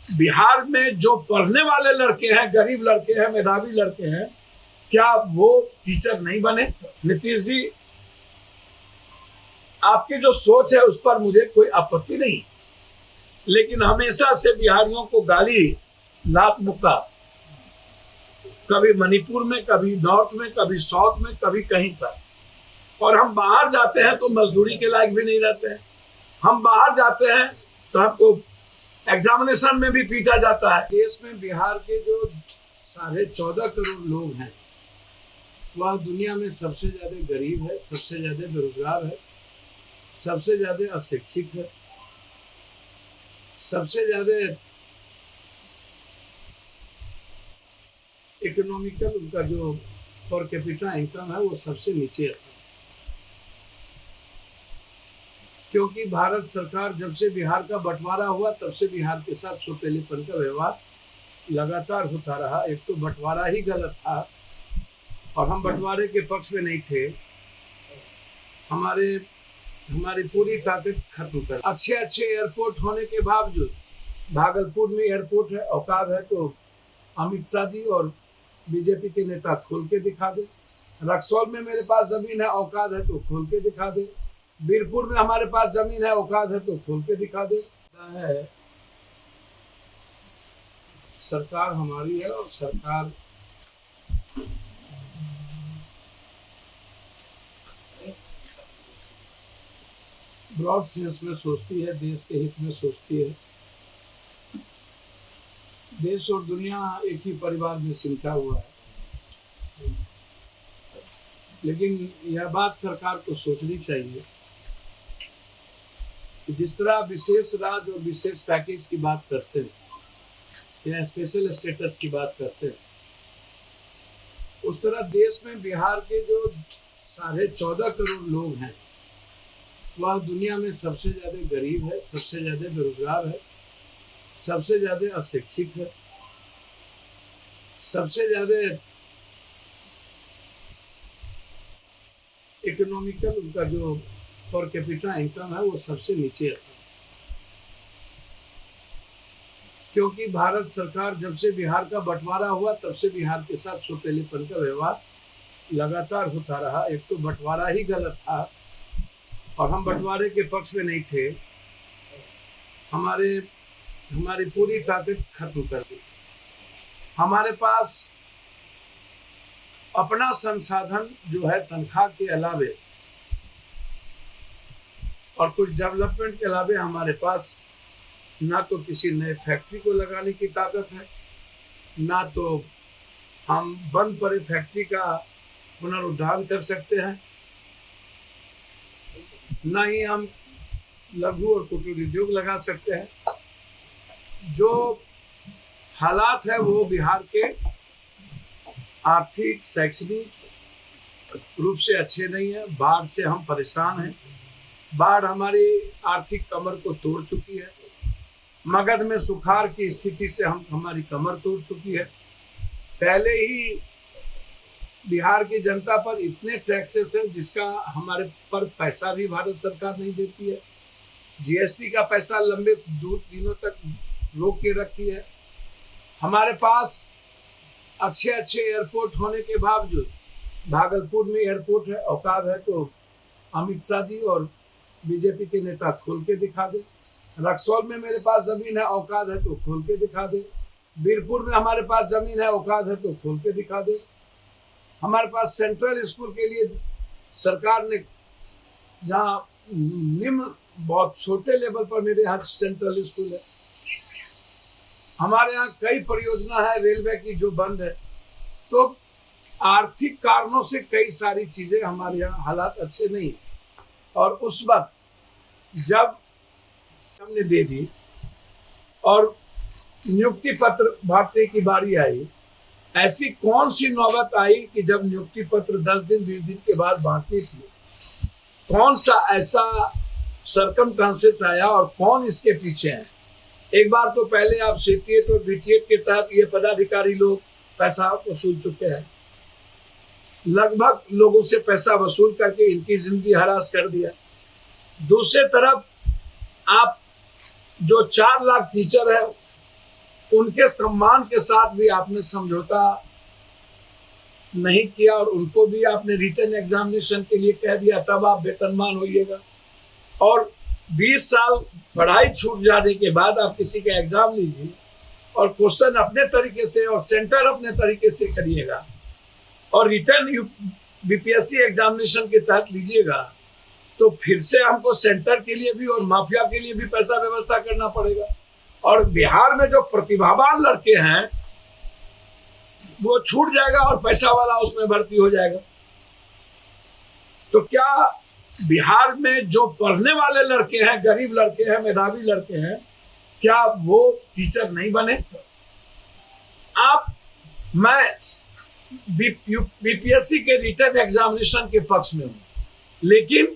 बिहार में जो पढ़ने वाले लड़के हैं, गरीब लड़के हैं, मेधावी लड़के हैं, क्या वो टीचर नहीं बने? नीतीश जी, आपकी जो सोच है उस पर मुझे कोई आपत्ति नहीं, लेकिन हमेशा से बिहारियों को गाली, लात मुक्का, कभी मणिपुर में, कभी नॉर्थ में, कभी साउथ में, कभी कहीं पर, और हम बाहर जाते हैं तो मजदूरी के लायक भी नहीं रहते हैं। हम बाहर जाते हैं तो हमको एग्जामिनेशन में भी पीटा जाता है। देश में बिहार के जो 14.5 करोड़ लोग हैं, वह दुनिया में सबसे ज्यादा गरीब है, सबसे ज्यादा बेरोजगार है, सबसे ज्यादा अशिक्षित है, सबसे ज्यादा इकोनॉमिकल उनका जो पर कैपिटा इनकम है वो सबसे नीचे है। क्योंकि भारत सरकार जब से बिहार का बंटवारा हुआ तब से बिहार के साथ सौतेलेपन का व्यवहार लगातार होता रहा। एक तो बंटवारा ही गलत था और हम बंटवारे के पक्ष में नहीं थे। हमारी पूरी ताकत खत्म कर, अच्छे एयरपोर्ट होने के बावजूद, भागलपुर में एयरपोर्ट है, औकात है तो अमित शाह जी और बीजेपी के नेता खोल के दिखा दे। रक्सौल में मेरे पास जमीन है, औकात है तो खोल के दिखा दे। बीरपुर में हमारे पास जमीन है, औकात है तो खोल के दिखा दे। सरकार हमारी है और सरकार ब्रॉड सेंस में सोचती है, देश के हित में सोचती है। देश और दुनिया एक ही परिवार में सिमटा हुआ है, लेकिन यह बात सरकार को सोचनी चाहिए कि जिस तरह विशेष राज्य और विशेष पैकेज की बात करते हैं या स्पेशल स्टेटस की बात करते हैं, उस तरह देश में बिहार के जो 14.5 करोड़ लोग हैं, वह दुनिया में सबसे ज्यादा गरीब है, सबसे ज्यादा बेरोजगार है, सबसे ज्यादा अशिक्षित है, सबसे ज्यादा इकोनॉमिकल उनका जो पर कैपिटा इनकम है वो सबसे नीचे है। क्योंकि भारत सरकार जब से बिहार का बंटवारा हुआ तब से बिहार के साथ सौतेलेपन का व्यवहार लगातार होता रहा। एक तो बंटवारा ही गलत था और हम बंटवारे के पक्ष में नहीं थे। हमारी पूरी ताकत खत्म कर दी। हमारे पास अपना संसाधन जो है, तनख्वाह के अलावे और कुछ डेवलपमेंट के अलावे हमारे पास ना तो किसी नए फैक्ट्री को लगाने की ताकत है, ना तो हम बंद पड़े फैक्ट्री का पुनरुद्धार कर सकते हैं, ना ही हम लघु और कुटीर उद्योग लगा सकते हैं। जो हालात है वो बिहार के आर्थिक शैक्षणिक रूप से अच्छे नहीं है। बाढ़ से हम परेशान हैं। बाढ़ हमारी आर्थिक कमर को तोड़ चुकी है। मगध में सुखाड़ की स्थिति से हमारी कमर तोड़ चुकी है। पहले ही बिहार की जनता पर इतने टैक्सेस हैं जिसका हमारे पर पैसा भी भारत सरकार नहीं देती है। जीएसटी का पैसा लंबे दिनों तक रोक के रखी है। हमारे पास अच्छे एयरपोर्ट होने के बावजूद, भागलपुर में एयरपोर्ट है, औकात है तो अमित शाह जी और बीजेपी के नेता खोल के दिखा दे। रक्सौल में मेरे पास जमीन है, औकात है तो खोल के दिखा दे। बीरपुर में हमारे पास जमीन है, औकात है तो खोल के दिखा दे। हमारे पास सेंट्रल स्कूल के लिए सरकार ने, जहाँ निम्न बहुत छोटे लेवल पर मेरे यहाँ सेंट्रल स्कूल है। हमारे यहाँ कई परियोजना है रेलवे की जो बंद है। तो आर्थिक कारणों से कई सारी चीजें हमारे यहाँ हालात अच्छे नहीं। और उस वक्त जब हमने दे दी और नियुक्ति पत्र बांटने की बारी आई, ऐसी कौन सी नौबत आई कि जब नियुक्ति पत्र 10 दिन 20 दिन के बाद बांटनी थी? कौन सा ऐसा सर्कमस्टांसेस आया और कौन इसके पीछे है? एक बार तो पहले आप सीटीएट और बीटीएट के तहत ये पदाधिकारी लोग पैसा वसूल चुके हैं। लगभग लोगों से पैसा वसूल करके इनकी जिंदगी हरास कर दिया। दूसरे तरफ आप जो 4 लाख टीचर है उनके सम्मान के साथ भी आपने समझौता नहीं किया और उनको भी आपने रिटर्न एग्जामिनेशन के लिए कह दिया, तब आप वेतनमान होइएगा। और 20 साल पढ़ाई छूट जाने के बाद आप किसी का एग्जाम लीजिए और क्वेश्चन अपने तरीके से और सेंटर अपने तरीके से करिएगा और रिटर्न बीपीएससी एग्जामिनेशन के तहत लीजिएगा, तो फिर से हमको सेंटर के लिए भी और माफिया के लिए भी पैसा व्यवस्था करना पड़ेगा। और बिहार में जो प्रतिभावान लड़के हैं वो छूट जाएगा और पैसा वाला उसमें भर्ती हो जाएगा। तो क्या बिहार में जो पढ़ने वाले लड़के हैं, गरीब लड़के हैं, मेधावी लड़के हैं, क्या वो टीचर नहीं बने? मैं बीपीएससी के रिटर्न एग्जामिनेशन के पक्ष में हूं, लेकिन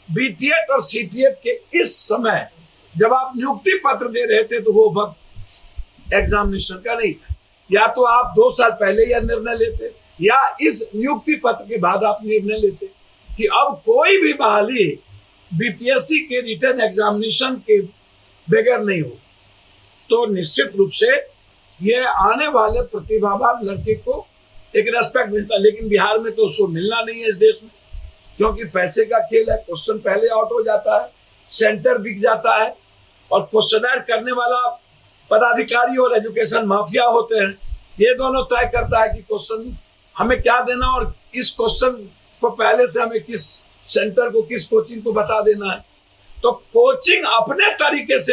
बीटीएट और सीटीएट के इस समय जब आप नियुक्ति पत्र दे रहे थे तो वो वक्त एग्जामिनेशन का नहीं था। या तो आप 2 साल पहले यह निर्णय लेते या इस नियुक्ति पत्र के बाद आप निर्णय लेते कि अब कोई भी बहाली बीपीएससी के रिटर्न एग्जामिनेशन के बगैर नहीं हो, तो निश्चित रूप से ये आने वाले प्रतिभावान लड़के को एक रेस्पेक्ट मिलता। लेकिन बिहार में तो उसको मिलना नहीं है इस देश में, क्योंकि पैसे का खेल है। क्वेश्चन पहले आउट हो जाता है, सेंटर बिक जाता है और क्वेश्चनर करने वाला पदाधिकारी और एजुकेशन माफिया होते हैं। ये दोनों तय करता है कि क्वेश्चन हमें क्या देना और इस क्वेश्चन को पहले से हमें किस सेंटर को, किस कोचिंग को बता देना है। तो कोचिंग अपने तरीके से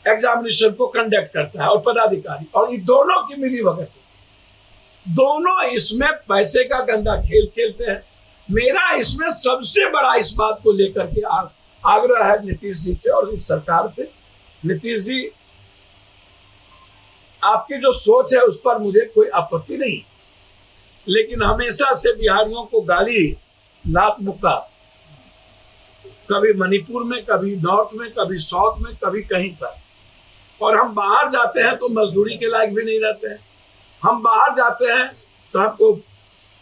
एग्जामिनेशन को कंडक्ट करता है और पदाधिकारी, और ये दोनों की मिलीभगत है। दोनों इसमें पैसे का गंदा खेल खेलते हैं। मेरा इसमें सबसे बड़ा इस बात को लेकर के आग्रह है नीतीश जी से और इस सरकार से। नीतीश जी, आपकी जो सोच है उस पर मुझे कोई आपत्ति नहीं, लेकिन हमेशा से बिहारियों को गाली लात मुक्का, कभी मणिपुर में, कभी नॉर्थ में, कभी साउथ में, कभी कहीं पर। और हम बाहर जाते हैं तो मजदूरी के लायक भी नहीं रहते हैं। हम बाहर जाते हैं तो हमको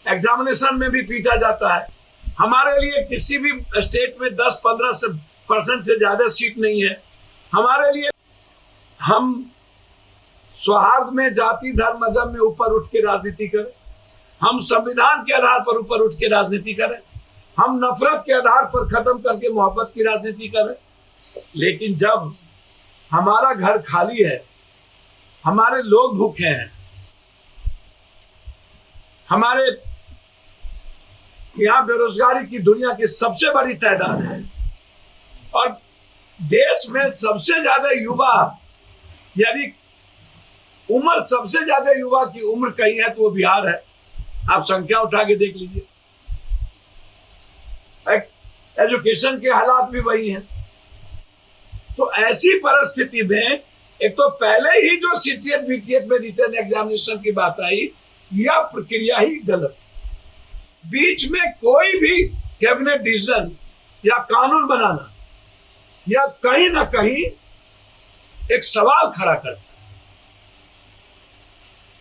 एग्जामिनेशन में भी पीटा जाता है। हमारे लिए किसी भी स्टेट में 10-15% से ज्यादा सीट नहीं है। हमारे लिए हम सौहार्द में जाति धर्म मजहब में ऊपर उठ के राजनीति करें, हम संविधान के आधार पर ऊपर उठ के राजनीति करें, हम नफरत के आधार पर खत्म करके मोहब्बत की राजनीति करें। लेकिन जब हमारा घर खाली है, हमारे लोग भूखे हैं, हमारे यहाँ बेरोजगारी की दुनिया की सबसे बड़ी तादाद है और देश में सबसे ज्यादा युवा, यदि उम्र सबसे ज्यादा युवा की उम्र कहीं है तो वो बिहार है। आप संख्या उठा के देख लीजिए। एजुकेशन के हालात भी वही हैं। तो ऐसी परिस्थिति में एक तो पहले ही जो सीटीएट बीटीएट में रिटर्न एग्जामिनेशन की बात आई, यह प्रक्रिया ही गलत। बीच में कोई भी कैबिनेट डिसीजन या कानून बनाना या कहीं ना कहीं एक सवाल खड़ा करता है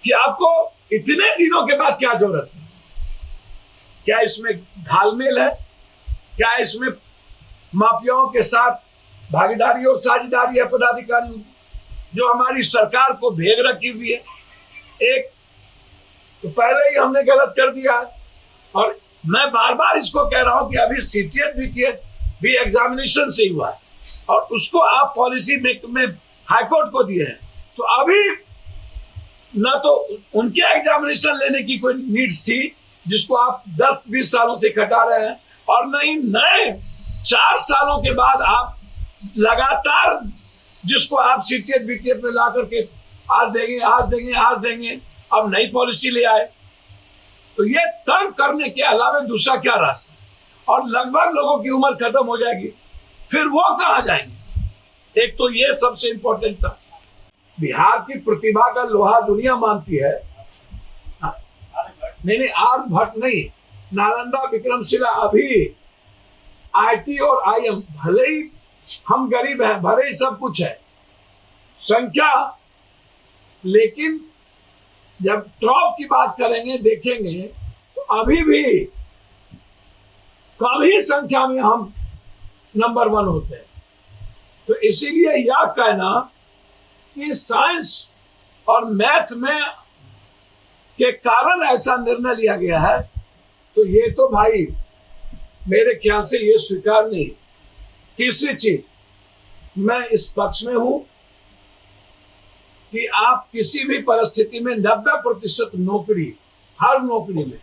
कि आपको इतने दिनों के बाद क्या जरूरत है। क्या इसमें घालमेल है? क्या इसमें माफियाओं के साथ भागीदारी और साझेदारी है पदाधिकारियों की, जो हमारी सरकार को भेज रखी हुई है? एक तो पहले ही हमने गलत कर दिया है और मैं बार बार इसको कह रहा हूं कि अभी सीटीएट बीटीएट भी एग्जामिनेशन से हुआ है और उसको आप पॉलिसी में हाईकोर्ट को दिए हैं। तो अभी ना तो उनके एग्जामिनेशन लेने की कोई नीड्स थी जिसको आप 10-20 सालों से कटा रहे हैं, और न ही नए 4 सालों के बाद आप लगातार जिसको आप सीटीएट बीटीएट में ला करके आज देंगे आज देंगे आज देंगे, अब नई पॉलिसी ले आए। तो ये तंग करने के अलावा दूसरा क्या रास्ता? और लगभग लोगों की उम्र खत्म हो जाएगी, फिर वो कहां जाएंगे? एक तो ये सबसे इंपॉर्टेंट था। बिहार की प्रतिभा का लोहा दुनिया मानती है। नहीं, आर्यभट्ट नहीं, नालंदा, विक्रमशिला, अभी आईटी और आईएम, भले ही हम गरीब हैं, भले ही सब कुछ है संख्या, लेकिन जब टॉप की बात करेंगे देखेंगे तो अभी भी कम ही संख्या में हम नंबर 1 होते हैं। तो इसीलिए यह कहना कि साइंस और मैथ में के कारण ऐसा निर्णय लिया गया है, तो ये तो भाई मेरे ख्याल से ये स्वीकार नहीं। तीसरी चीज, मैं इस पक्ष में हूं कि आप किसी भी परिस्थिति में 90% नौकरी, हर नौकरी में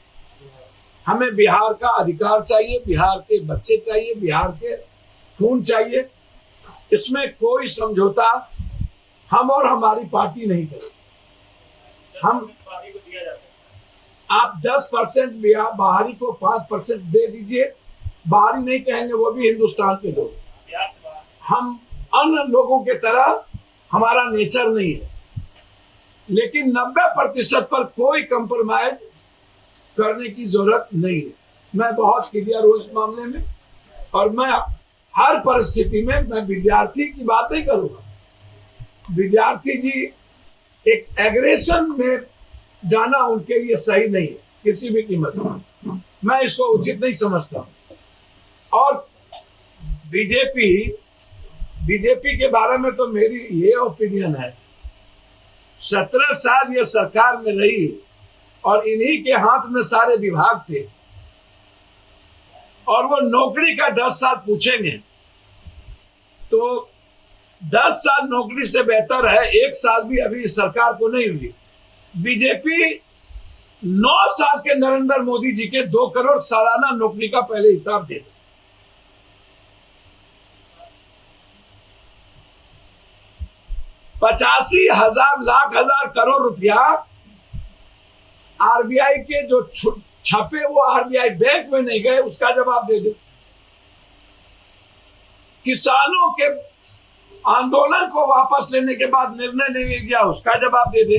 हमें बिहार का अधिकार चाहिए, बिहार के बच्चे चाहिए, बिहार के खून चाहिए। इसमें कोई समझौता हम और हमारी पार्टी नहीं करेगी। हम आप 10% बाहरी को 5% दे दीजिए, बाहरी नहीं कहेंगे, वो भी हिंदुस्तान के लोग। हम अन्य लोगों के तरह हमारा नेचर नहीं है, लेकिन 90% पर कोई कंप्रोमाइज करने की जरूरत नहीं है। मैं बहुत क्लियर हूं इस मामले में, और मैं हर परिस्थिति में मैं विद्यार्थी की बात नहीं करूंगा। विद्यार्थी जी एक एग्रेशन में जाना उनके लिए सही नहीं है किसी भी कीमत पर, मैं इसको उचित नहीं समझता। और बीजेपी के बारे में तो मेरी ये ओपिनियन है, 17 साल ये सरकार में रही और इन्हीं के हाथ में सारे विभाग थे, और वो नौकरी का 10 साल पूछेंगे तो 10 साल नौकरी से बेहतर है 1 साल भी अभी इस सरकार को नहीं हुई। बीजेपी 9 साल के नरेंद्र मोदी जी के 2 करोड़ सालाना नौकरी का पहले हिसाब दे दो। 85,000 लाख हजार करोड़ रुपया आरबीआई के जो छपे वो आरबीआई बैंक में नहीं गए, उसका जवाब दे दो। किसानों के आंदोलन को वापस लेने के बाद निर्णय नहीं लिया, उसका जवाब दे दे।